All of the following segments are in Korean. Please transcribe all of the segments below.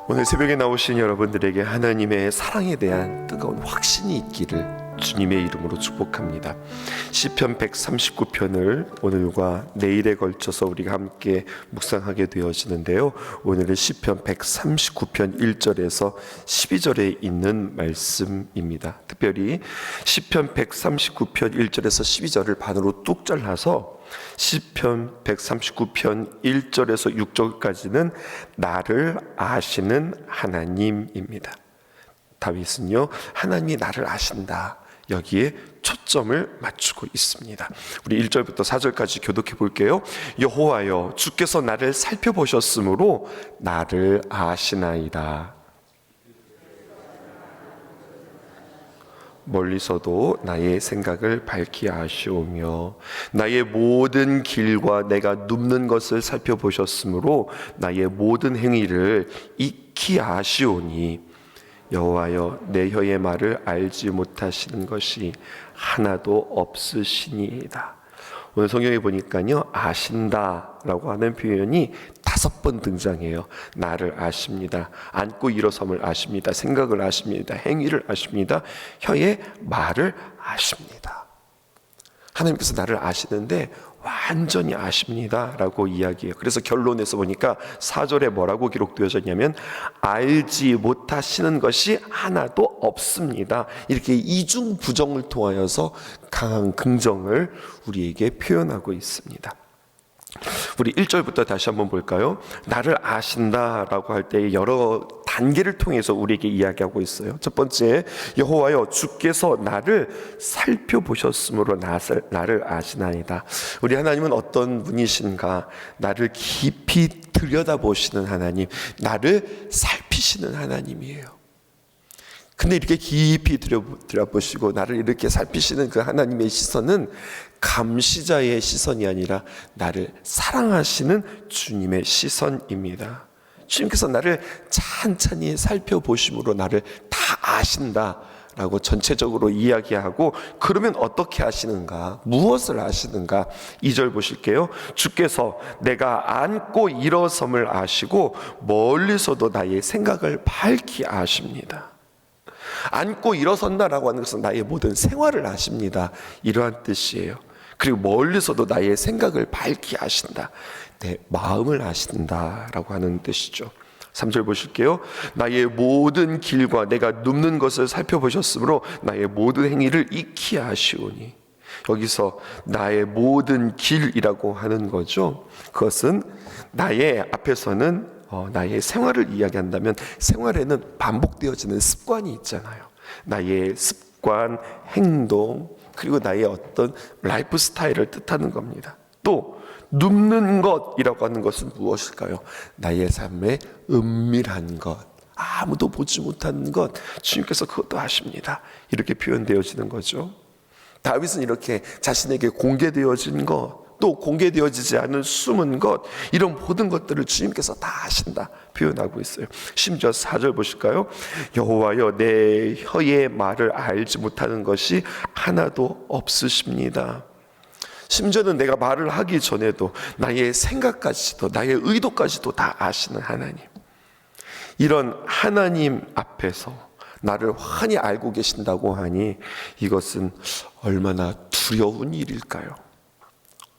오늘 새벽에 나오신 여러분들에게 하나님의 사랑에 대한 뜨거운 확신이 있기를 주님의 이름으로 축복합니다. 시편 139편을 오늘과 내일에 걸쳐서 우리가 함께 묵상하게 되어지는데요, 오늘은 시편 139편 1절에서 12절에 있는 말씀입니다. 특별히 시편 139편 1절에서 12절을 반으로 뚝 잘라서 시편 139편 1절에서 6절까지는 나를 아시는 하나님입니다. 다윗은요, 하나님이 나를 아신다, 여기에 초점을 맞추고 있습니다. 우리 1절부터 4절까지 교독해 볼게요. 여호와여, 주께서 나를 살펴보셨으므로 나를 아시나이다. 멀리서도 나의 생각을 밝히 아시오며 나의 모든 길과 내가 눕는 것을 살펴보셨으므로 나의 모든 행위를 익히 아시오니 여호와여, 내 혀의 말을 알지 못하시는 것이 하나도 없으시니이다. 오늘 성경에 보니까요, 아신다라고 하는 표현이 5번 등장해요. 나를 아십니다. 앉고 일어섬을 아십니다. 생각을 아십니다. 행위를 아십니다. 혀의 말을 아십니다. 하나님께서 나를 아시는데 완전히 아십니다 라고 이야기해요. 그래서 결론에서 보니까 4절에 뭐라고 기록되어졌냐면 알지 못하시는 것이 하나도 없습니다. 이렇게 이중 부정을 통하여서 강한 긍정을 우리에게 표현하고 있습니다. 우리 1절부터 다시 한번 볼까요? 나를 아신다라고 할 때 여러 단계를 통해서 우리에게 이야기하고 있어요. 첫 번째, 여호와여, 주께서 나를 살펴보셨으므로 나를 아시나이다. 우리 하나님은 어떤 분이신가? 나를 깊이 들여다보시는 하나님, 나를 살피시는 하나님이에요. 근데 이렇게 깊이 들여보시고 나를 이렇게 살피시는 그 하나님의 시선은 감시자의 시선이 아니라 나를 사랑하시는 주님의 시선입니다. 주님께서 나를 찬찬히 살펴보심으로 나를 다 아신다라고 전체적으로 이야기하고, 그러면 어떻게 하시는가? 무엇을 하시는가? 2절 보실게요. 주께서 내가 앉고 일어섬을 아시고 멀리서도 나의 생각을 밝히 아십니다. 앉고 일어선다라고 하는 것은 나의 모든 생활을 아십니다, 이러한 뜻이에요. 그리고 멀리서도 나의 생각을 밝히 아신다, 내 마음을 아신다라고 하는 뜻이죠. 3절 보실게요. 나의 모든 길과 내가 눕는 것을 살펴보셨으므로 나의 모든 행위를 익히 아시오니. 여기서 나의 모든 길이라고 하는 거죠. 그것은 나의 앞에서는 나의 생활을 이야기한다면 생활에는 반복되어지는 습관이 있잖아요. 나의 습관, 행동, 그리고 나의 어떤 라이프 스타일을 뜻하는 겁니다. 또 눕는 것이라고 하는 것은 무엇일까요? 나의 삶의 은밀한 것, 아무도 보지 못하는 것, 주님께서 그것도 아십니다, 이렇게 표현되어지는 거죠. 다윗은 이렇게 자신에게 공개되어진 것, 또 공개되어지지 않은 숨은 것, 이런 모든 것들을 주님께서 다 아신다 표현하고 있어요. 심지어 4절 보실까요? 여호와여, 내 혀의 말을 알지 못하는 것이 하나도 없으십니다. 심지어는 내가 말을 하기 전에도 나의 생각까지도 나의 의도까지도 다 아시는 하나님, 이런 하나님 앞에서 나를 환히 알고 계신다고 하니 이것은 얼마나 두려운 일일까요?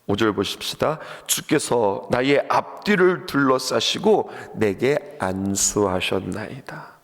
5절 보십시다. 주께서 나의 앞뒤를 둘러싸시고 내게 안수하셨나이다.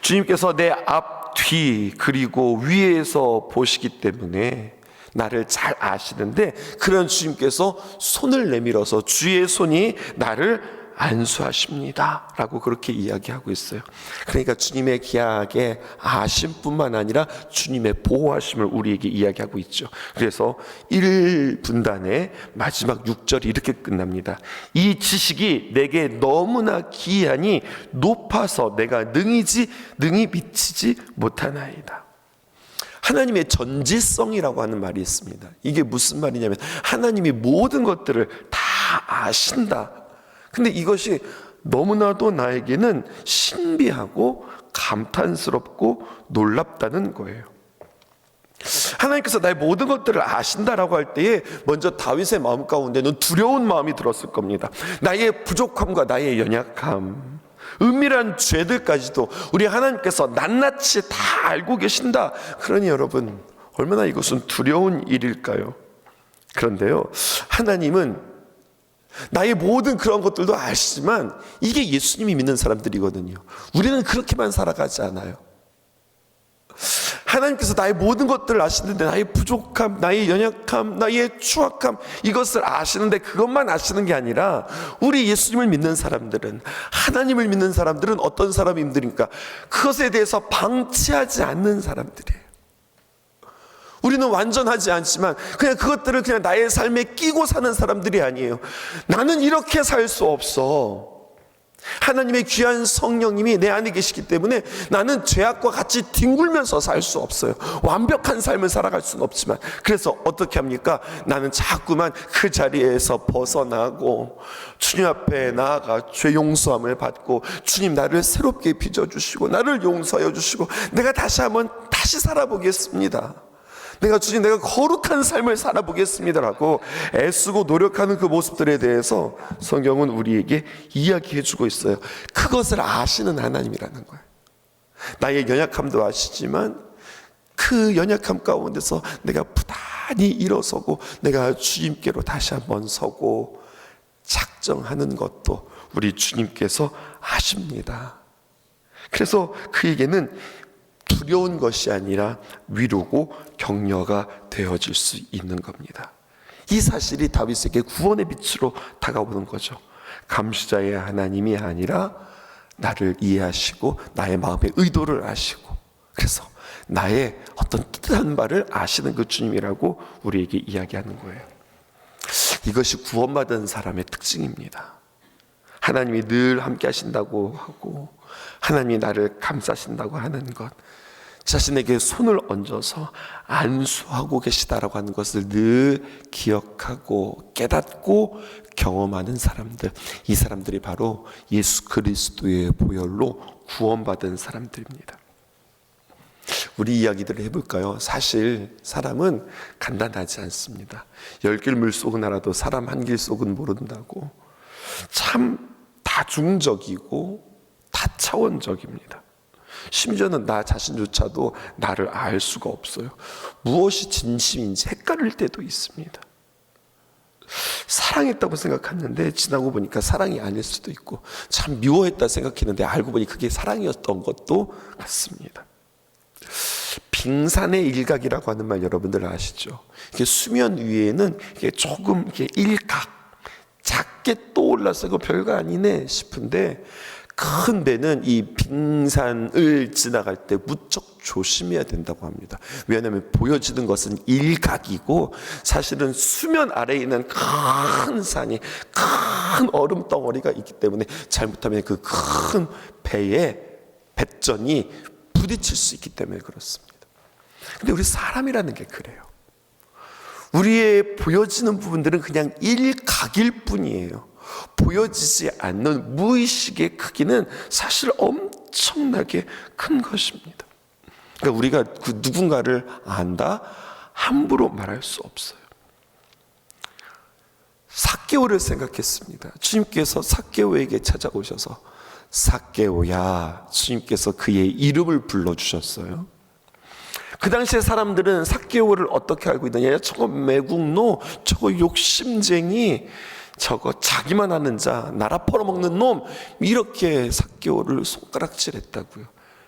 주님께서 내 앞뒤 그리고 위에서 보시기 때문에 나를 잘 아시는데, 그런 주님께서 손을 내밀어서 주의 손이 나를 안수하십니다 라고 그렇게 이야기하고 있어요. 그러니까 주님의 귀하게 아심뿐만 아니라 주님의 보호하심을 우리에게 이야기하고 있죠. 그래서 1분단의 마지막 6절이 이렇게 끝납니다. 이 지식이 내게 너무나 기이하니 높아서 내가 능히 미치지 못하나이다. 하나님의 전지성이라고 하는 말이 있습니다. 이게 무슨 말이냐면 하나님이 모든 것들을 다 아신다. 근데 이것이 너무나도 나에게는 신비하고 감탄스럽고 놀랍다는 거예요. 하나님께서 나의 모든 것들을 아신다라고 할 때에 먼저 다윗의 마음 가운데는 두려운 마음이 들었을 겁니다. 나의 부족함과 나의 연약함, 은밀한 죄들까지도 우리 하나님께서 낱낱이 다 알고 계신다. 그러니 여러분, 얼마나 이것은 두려운 일일까요? 그런데요, 하나님은 나의 모든 그런 것들도 아시지만 이게 예수님이 믿는 사람들이거든요. 우리는 그렇게만 살아가지 않아요. 하나님께서 나의 모든 것들을 아시는데, 나의 부족함, 나의 연약함, 나의 추악함, 이것을 아시는데 그것만 아시는 게 아니라 우리 예수님을 믿는 사람들은, 하나님을 믿는 사람들은 어떤 사람들입니까? 그것에 대해서 방치하지 않는 사람들이에요. 우리는 완전하지 않지만 그냥 그것들을 그냥 나의 삶에 끼고 사는 사람들이 아니에요. 나는 이렇게 살 수 없어. 하나님의 귀한 성령님이 내 안에 계시기 때문에 나는 죄악과 같이 뒹굴면서 살 수 없어요. 완벽한 삶을 살아갈 수는 없지만, 그래서 어떻게 합니까? 나는 자꾸만 그 자리에서 벗어나고 주님 앞에 나아가 죄 용서함을 받고, 주님 나를 새롭게 빚어주시고 나를 용서하여 주시고 내가 다시 한번 살아보겠습니다. 내가 거룩한 삶을 살아보겠습니다라고 애쓰고 노력하는 그 모습들에 대해서 성경은 우리에게 이야기해주고 있어요. 그것을 아시는 하나님이라는 거예요. 나의 연약함도 아시지만 그 연약함 가운데서 내가 부단히 일어서고 내가 주님께로 다시 한번 서고 작정하는 것도 우리 주님께서 아십니다. 그래서 그에게는 두려운 것이 아니라 위로고 격려가 되어질 수 있는 겁니다. 이 사실이 다윗에게 구원의 빛으로 다가오는 거죠. 감시자의 하나님이 아니라 나를 이해하시고 나의 마음의 의도를 아시고, 그래서 나의 어떤 뜻한 바를 아시는 그 주님이라고 우리에게 이야기하는 거예요. 이것이 구원받은 사람의 특징입니다. 하나님이 늘 함께 하신다고 하고 하나님이 나를 감싸신다고 하는 것, 자신에게 손을 얹어서 안수하고 계시다라고 하는 것을 늘 기억하고 깨닫고 경험하는 사람들, 이 사람들이 바로 예수 그리스도의 보혈로 구원받은 사람들입니다. 우리 이야기들을 해볼까요? 사실 사람은 간단하지 않습니다. 10길 물속은 알아도 사람 한 길 속은 모른다고, 참 다중적이고 다차원적입니다. 심지어는 나 자신조차도 나를 알 수가 없어요. 무엇이 진심인지 헷갈릴 때도 있습니다. 사랑했다고 생각했는데 지나고 보니까 사랑이 아닐 수도 있고, 참 미워했다 생각했는데 알고 보니 그게 사랑이었던 것도 같습니다. 빙산의 일각이라고 하는 말 여러분들 아시죠? 이게 수면 위에는 이게 조금 이렇게 일각, 작게 떠올라서 이거 별거 아니네 싶은데, 큰 배는 이 빙산을 지나갈 때 무척 조심해야 된다고 합니다. 왜냐하면 보여지는 것은 일각이고 사실은 수면 아래에 있는 큰 산이, 큰 얼음 덩어리가 있기 때문에 잘못하면 그 큰 배에 배전이 부딪힐 수 있기 때문에 그렇습니다. 근데 우리 사람이라는 게 그래요. 우리의 보여지는 부분들은 그냥 일각일 뿐이에요. 보여지지 않는 무의식의 크기는 사실 엄청나게 큰 것입니다. 그러니까 우리가 그 누군가를 안다 함부로 말할 수 없어요. 삭개오를 생각했습니다. 주님께서 삭개오에게 찾아오셔서 삭개오야, 주님께서 그의 이름을 불러주셨어요. 그 당시에 사람들은 삭개오를 어떻게 알고 있느냐, 저거 매국노, 저거 욕심쟁이, 저거 자기만 아는 자, 나라 벌어먹는 놈, 이렇게 삭개오를 손가락질했다고요.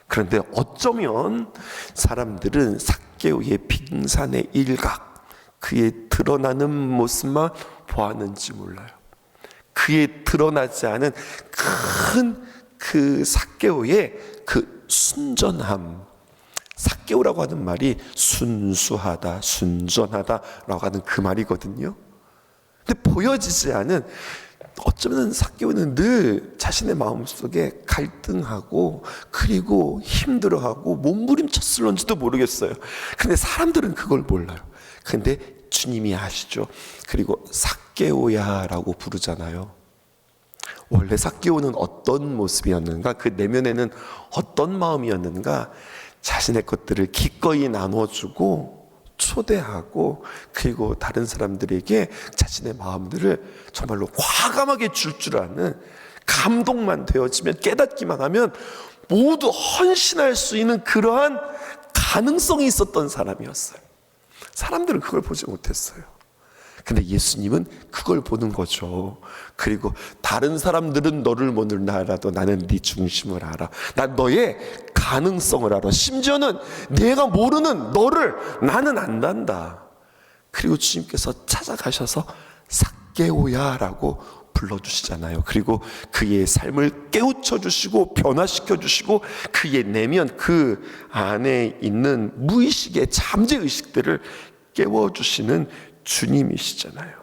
그런데 어쩌면 사람들은 삭개오의 빙산의 일각, 그의 드러나는 모습만 보았는지 몰라요. 그의 드러나지 않은 큰 그 삭개오의 그 순전함, 삭개오라고 하는 말이 순수하다, 순전하다라고 하는 그 말이거든요. 근데 보여지지 않은, 어쩌면 삭개오는 늘 자신의 마음속에 갈등하고 그리고 힘들어하고 몸부림쳤을런지도 모르겠어요. 근데 사람들은 그걸 몰라요. 근데 주님이 아시죠. 그리고 삭개오야라고 부르잖아요. 원래 삭개오는 어떤 모습이었는가, 그 내면에는 어떤 마음이었는가, 자신의 것들을 기꺼이 나눠주고 초대하고 그리고 다른 사람들에게 자신의 마음들을 정말로 과감하게 줄 아는 감동만 되어지면, 깨닫기만 하면 모두 헌신할 수 있는 그러한 가능성이 있었던 사람이었어요. 사람들은 그걸 보지 못했어요. 근데 예수님은 그걸 보는 거죠. 그리고 다른 사람들은 너를 모르는 알아도 나는 네 중심을 알아. 난 너의 가능성을 알아. 심지어는 내가 모르는 너를 나는 안단다. 그리고 주님께서 찾아가셔서 삭개오야 라고 불러주시잖아요. 그리고 그의 삶을 깨우쳐 주시고 변화시켜 주시고 그의 내면, 그 안에 있는 무의식의 잠재의식들을 깨워주시는 주님이시잖아요.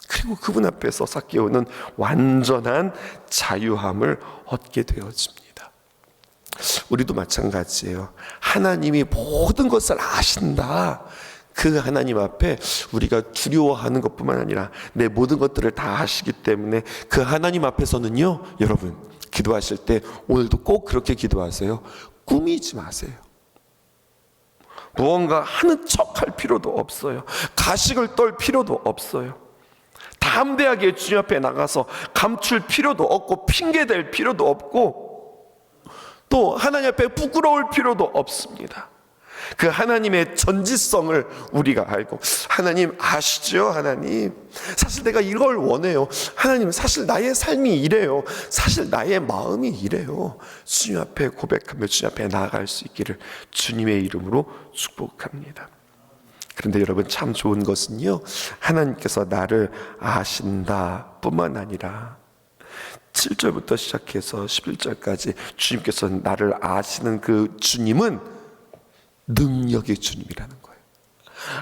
그리고 그분 앞에서 삭개오는 완전한 자유함을 얻게 되어집니다. 우리도 마찬가지예요. 하나님이 모든 것을 아신다. 그 하나님 앞에 우리가 두려워하는 것뿐만 아니라 내 모든 것들을 다 아시기 때문에 그 하나님 앞에서는요, 여러분 기도하실 때 오늘도 꼭 그렇게 기도하세요. 꾸미지 마세요. 무언가 하는 척할 필요도 없어요. 가식을 떨 필요도 없어요. 담대하게 주님 앞에 나가서 감출 필요도 없고 핑계댈 필요도 없고 또 하나님 앞에 부끄러울 필요도 없습니다. 그 하나님의 전지성을 우리가 알고, 하나님 아시죠? 하나님 사실 내가 이걸 원해요. 하나님 사실 나의 삶이 이래요. 사실 나의 마음이 이래요. 주님 앞에 고백하며 주님 앞에 나아갈 수 있기를 주님의 이름으로 축복합니다. 그런데 여러분, 참 좋은 것은요, 하나님께서 나를 아신다 뿐만 아니라 7절부터 시작해서 11절까지 주님께서 나를 아시는 그 주님은 능력의 주님이라는 거예요.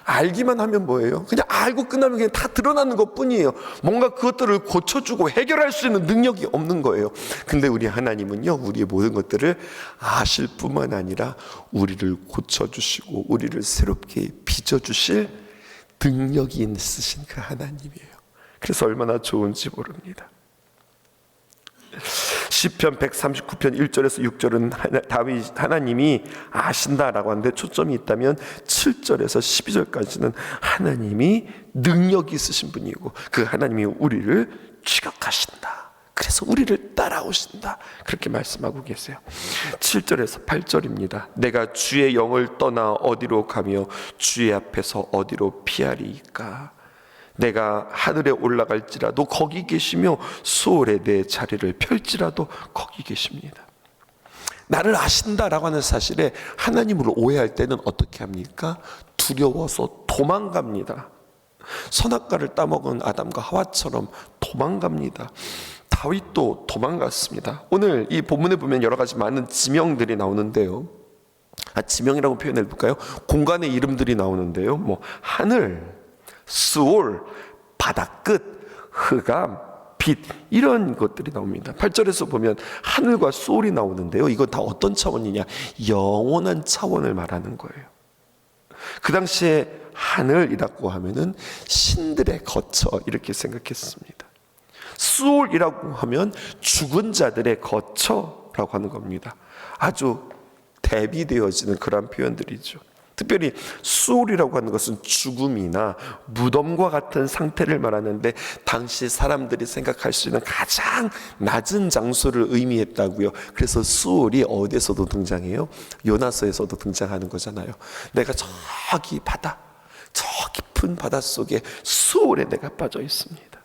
알기만 하면 뭐예요? 그냥 알고 끝나면 그냥 다 드러나는 것 뿐이에요. 뭔가 그것들을 고쳐주고 해결할 수 있는 능력이 없는 거예요. 근데 우리 하나님은요, 우리의 모든 것들을 아실 뿐만 아니라 우리를 고쳐주시고 우리를 새롭게 빚어주실 능력이 있으신 그 하나님이에요. 그래서 얼마나 좋은지 모릅니다. 시편 139편 1절에서 6절은 다윗 하나님이 아신다라고 하는데 초점이 있다면 7절에서 12절까지는 하나님이 능력이 있으신 분이고 그 하나님이 우리를 취급하신다. 그래서 우리를 따라오신다. 그렇게 말씀하고 계세요. 7절에서 8절입니다. 내가 주의 영을 떠나 어디로 가며 주의 앞에서 어디로 피하리이까? 내가 하늘에 올라갈지라도 거기 계시며 수월에 내 자리를 펼지라도 거기 계십니다. 나를 아신다라고 하는 사실에 하나님을 오해할 때는 어떻게 합니까? 두려워서 도망갑니다. 선악과를 따먹은 아담과 하와처럼 도망갑니다. 다윗도 도망갔습니다. 오늘 이 본문에 보면 여러 가지 많은 지명들이 나오는데요. 지명이라고 표현해 볼까요? 공간의 이름들이 나오는데요. 뭐 하늘, 수올, 바다끝, 흑암, 빛, 이런 것들이 나옵니다. 8절에서 보면 하늘과 수올이 나오는데요. 이건 다 어떤 차원이냐? 영원한 차원을 말하는 거예요. 그 당시에 하늘이라고 하면은 신들의 거처, 이렇게 생각했습니다. 수올이라고 하면 죽은 자들의 거처라고 하는 겁니다. 아주 대비되어지는 그런 표현들이죠. 특별히 수올이라고 하는 것은 죽음이나 무덤과 같은 상태를 말하는데 당시 사람들이 생각할 수 있는 가장 낮은 장소를 의미했다고요. 그래서 수올이 어디에서도 등장해요? 요나서에서도 등장하는 거잖아요. 내가 저기 바다, 저 깊은 바닷속에 수올에 내가 빠져 있습니다.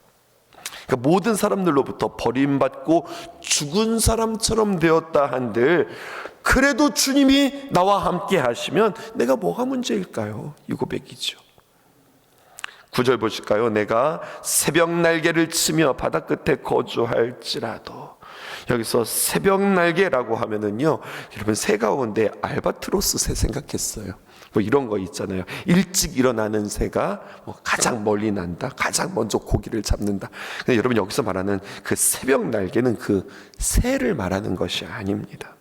그러니까 모든 사람들로부터 버림받고 죽은 사람처럼 되었다 한들 그래도 주님이 나와 함께 하시면 내가 뭐가 문제일까요? 이 고백이죠. 9절 보실까요? 내가 새벽 날개를 치며 바다 끝에 거주할지라도. 여기서 새벽 날개라고 하면은요, 여러분 새 가운데 알바트로스 새 생각했어요. 뭐 이런 거 있잖아요. 일찍 일어나는 새가 뭐 가장 멀리 난다, 가장 먼저 고기를 잡는다. 근데 여러분 여기서 말하는 그 새벽 날개는 그 새를 말하는 것이 아닙니다.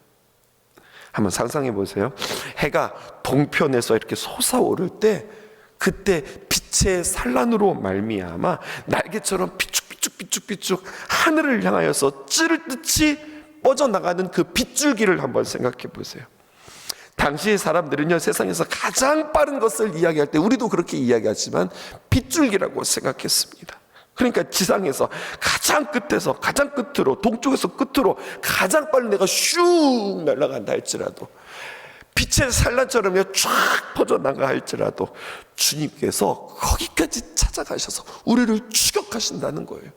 한번 상상해 보세요. 해가 동편에서 이렇게 솟아오를 때 그때 빛의 산란으로 말미암아 날개처럼 삐쭉삐쭉 하늘을 향하여서 찌를 듯이 뻗어나가는 그 빗줄기를 한번 생각해 보세요. 당시 사람들은요, 세상에서 가장 빠른 것을 이야기할 때 우리도 그렇게 이야기하지만 빗줄기라고 생각했습니다. 그러니까 지상에서 가장 끝에서 가장 끝으로, 동쪽에서 끝으로 가장 빨리 내가 슉 날아간다 할지라도, 빛의 산란처럼 쫙 퍼져나가 할지라도 주님께서 거기까지 찾아가셔서 우리를 추격하신다는 거예요.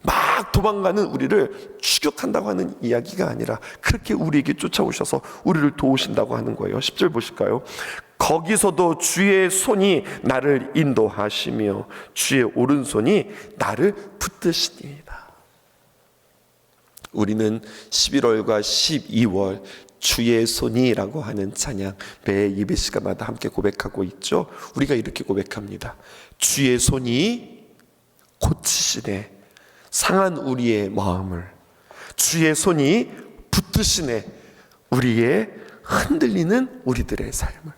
막 도망가는 우리를 추격한다고 하는 이야기가 아니라 그렇게 우리에게 쫓아오셔서 우리를 도우신다고 하는 거예요. 10절 보실까요? 거기서도 주의 손이 나를 인도하시며 주의 오른손이 나를 붙드시니이다. 우리는 11월과 12월 주의 손이라고 하는 찬양 매 예배 시간마다 함께 고백하고 있죠. 우리가 이렇게 고백합니다. 주의 손이 고치시네 상한 우리의 마음을, 주의 손이 붙드시네 우리의 흔들리는 우리들의 삶을.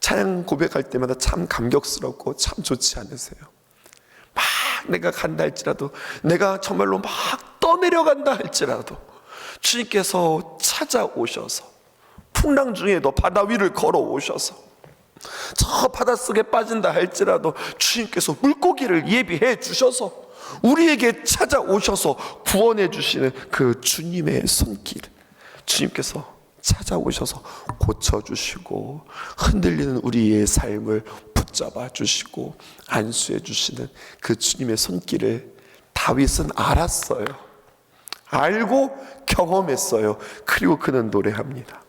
찬양 고백할 때마다 참 감격스럽고 참 좋지 않으세요? 막 내가 간다 할지라도, 내가 정말로 막 떠내려간다 할지라도 주님께서 찾아오셔서 풍랑 중에도 바다 위를 걸어오셔서 저 바닷속에 빠진다 할지라도 주님께서 물고기를 예비해 주셔서 우리에게 찾아오셔서 구원해 주시는 그 주님의 손길, 주님께서 찾아오셔서 고쳐주시고 흔들리는 우리의 삶을 붙잡아 주시고 안수해 주시는 그 주님의 손길을 다윗은 알았어요. 알고 경험했어요. 그리고 그는 노래합니다.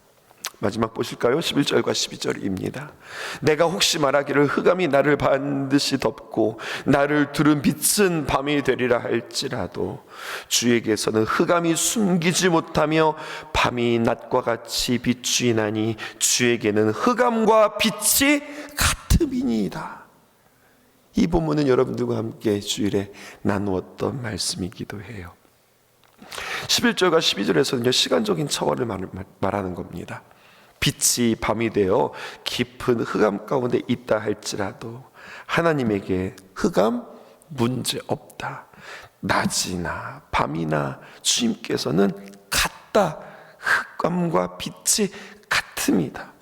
마지막 보실까요? 11절과 12절입니다. 내가 혹시 말하기를 흑암이 나를 반드시 덮고 나를 두른 빛은 밤이 되리라 할지라도 주에게서는 흑암이 숨기지 못하며 밤이 낮과 같이 비추이나니 주에게는 흑암과 빛이 같음이니이다. 이 본문은 여러분들과 함께 주일에 나누었던 말씀이기도 해요. 11절과 12절에서는요, 시간적인 차원을 말하는 겁니다. 빛이 밤이 되어 깊은 흑암 가운데 있다 할지라도 하나님에게 흑암 문제 없다. 낮이나 밤이나 주님께서는 같다. 흑암과 빛이 같습니다.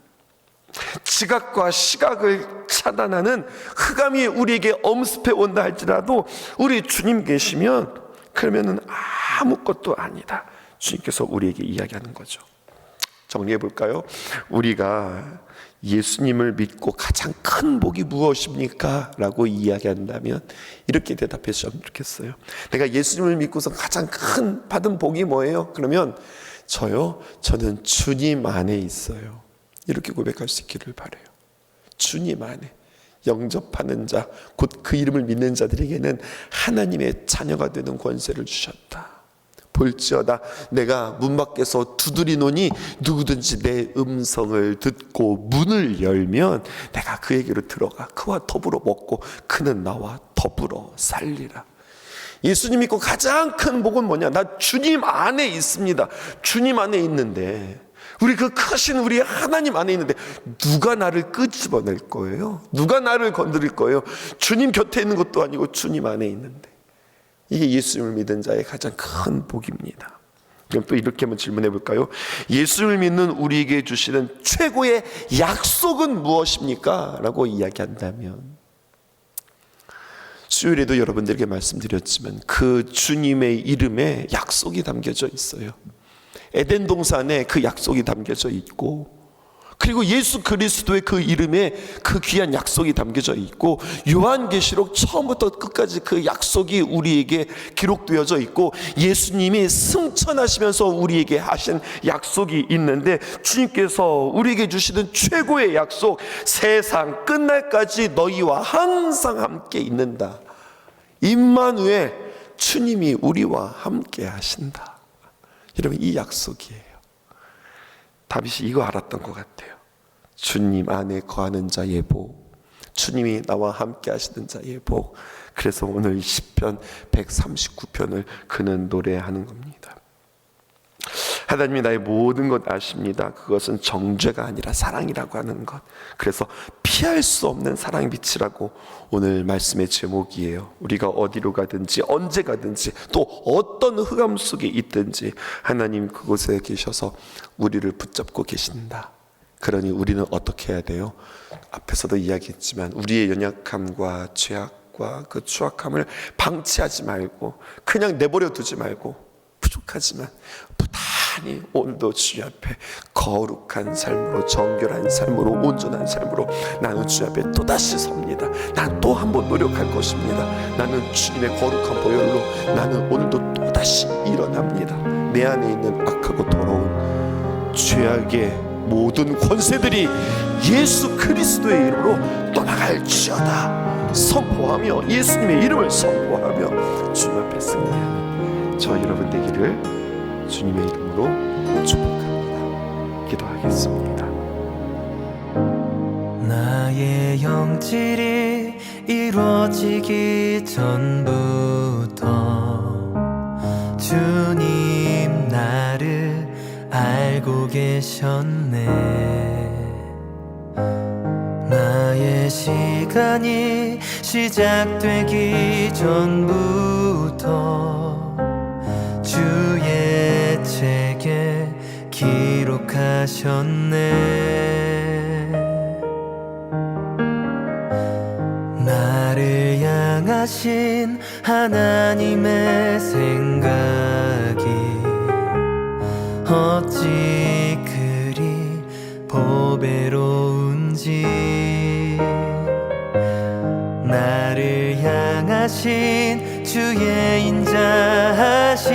지각과 시각을 차단하는 흑암이 우리에게 엄습해 온다 할지라도 우리 주님 계시면 그러면은 아무것도 아니다. 주님께서 우리에게 이야기하는 거죠. 정리해 볼까요? 우리가 예수님을 믿고 가장 큰 복이 무엇입니까? 라고 이야기한다면 이렇게 대답했으면 좋겠어요. 내가 예수님을 믿고서 가장 큰 받은 복이 뭐예요? 그러면 저는 주님 안에 있어요. 이렇게 고백할 수 있기를 바라요. 주님 안에 영접하는 자, 곧 그 이름을 믿는 자들에게는 하나님의 자녀가 되는 권세를 주셨다. 볼지어다 내가 문 밖에서 두드리노니 누구든지 내 음성을 듣고 문을 열면 내가 그에게로 들어가 그와 더불어 먹고 그는 나와 더불어 살리라. 예수님 믿고 가장 큰 복은 뭐냐? 나 주님 안에 있습니다. 주님 안에 있는데, 우리 그 크신 우리 하나님 안에 있는데 누가 나를 끄집어낼 거예요? 누가 나를 건드릴 거예요? 주님 곁에 있는 것도 아니고 주님 안에 있는데. 이게 예수님을 믿은 자의 가장 큰 복입니다. 그럼 또 이렇게 한번 질문해 볼까요? 예수를 믿는 우리에게 주시는 최고의 약속은 무엇입니까? 라고 이야기한다면, 수요일에도 여러분들에게 말씀드렸지만 그 주님의 이름에 약속이 담겨져 있어요. 에덴 동산에 그 약속이 담겨져 있고, 그리고 예수 그리스도의 그 이름에 그 귀한 약속이 담겨져 있고, 요한계시록 처음부터 끝까지 그 약속이 우리에게 기록되어져 있고, 예수님이 승천하시면서 우리에게 하신 약속이 있는데, 주님께서 우리에게 주시는 최고의 약속, 세상 끝날까지 너희와 항상 함께 있는다. 임마누엘, 주님이 우리와 함께 하신다. 여러분, 이 약속이에요. 다윗이 이거 알았던 것 같아요. 주님 안에 거하는 자의 복, 주님이 나와 함께 하시는 자의 복. 그래서 오늘 시편 139편을 그는 노래하는 겁니다. 하나님이 나의 모든 것 아십니다. 그것은 정죄가 아니라 사랑이라고 하는 것. 그래서 피할 수 없는 사랑의 빛이라고 오늘 말씀의 제목이에요. 우리가 어디로 가든지 언제 가든지 또 어떤 흑암 속에 있든지 하나님 그곳에 계셔서 우리를 붙잡고 계신다. 그러니 우리는 어떻게 해야 돼요? 앞에서도 이야기했지만 우리의 연약함과 죄악과 부족함과 그 추악함을 방치하지 말고 그냥 내버려 두지 말고, 부족하지만 부단히 오늘도 주님 앞에 거룩한 삶으로, 정결한 삶으로, 온전한 삶으로 나는 주님 앞에 또다시 섭니다. 난 또 한 번 노력할 것입니다. 나는 주님의 거룩한 보혈로 나는 오늘도 또다시 일어납니다. 내 안에 있는 악하고 더러운 죄악의 모든 권세들이 예수 그리스도의 이름으로 떠나갈지어다 선포하며, 예수님의 이름을 선포하며 주님 앞에 승리하는 저 여러분 되기를 주님의 이름으로 축복합니다. 기도하겠습니다. 나의 영질이 이루어지기 전부터 주님 나를 알고 계셨네. 나의 시간이 시작되기 전부터 주의 책에 기록하셨네. 나를 향하신 하나님의 생각이 어찌 그리 보배로운지, 나를 향하신 주의 인자하심이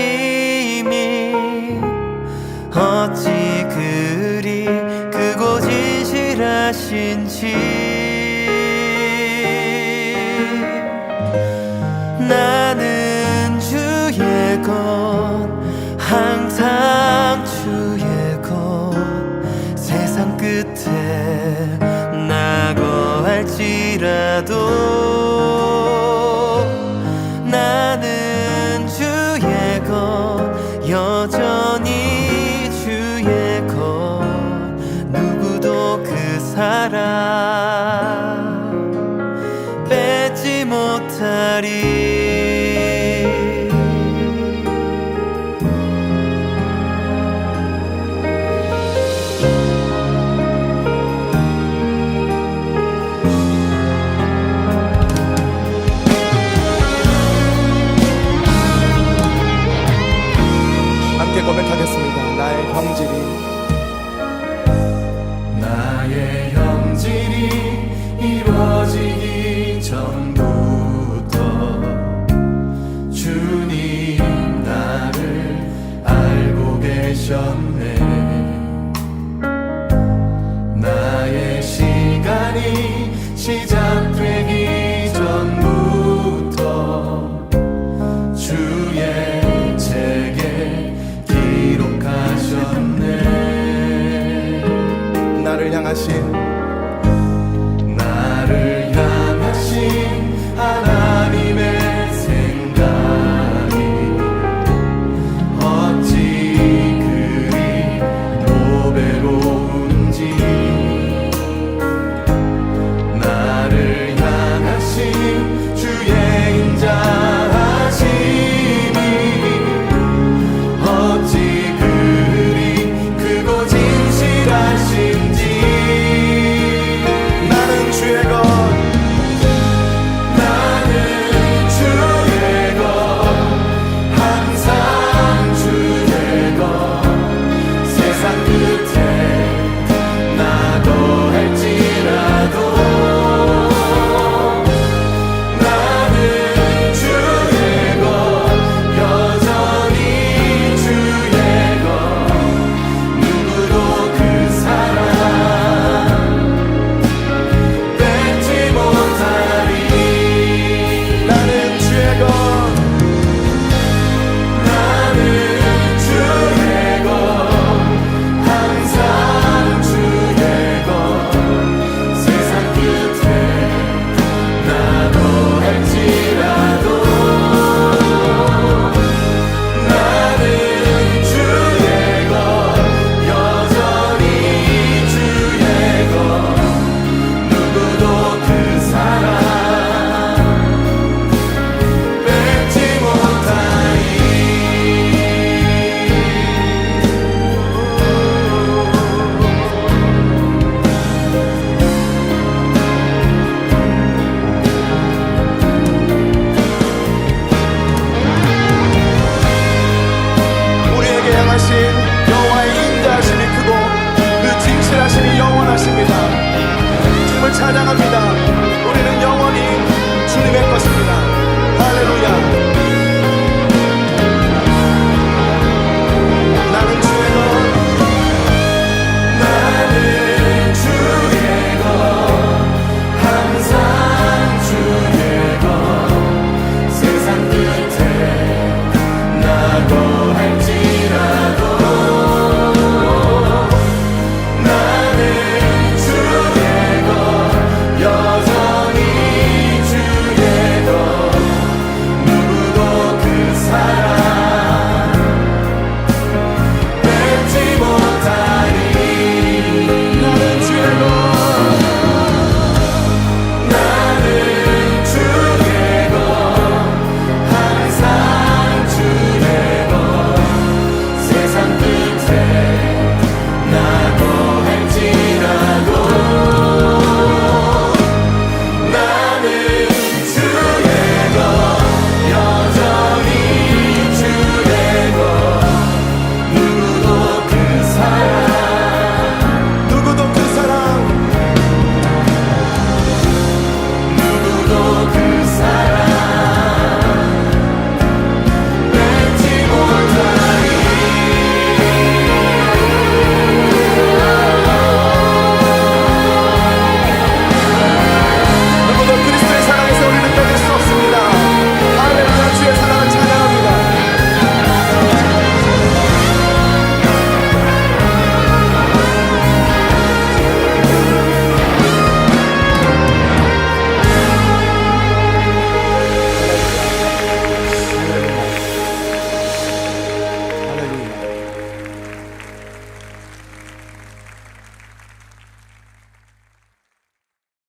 어찌 그리 크고 진실하신지. 나는 주의 것, 항상 주의 것, 세상 끝에 나고 할지라도 나는 주의 것, 여전히 주의 것, 누구도 그 사랑 뺏지 못하리.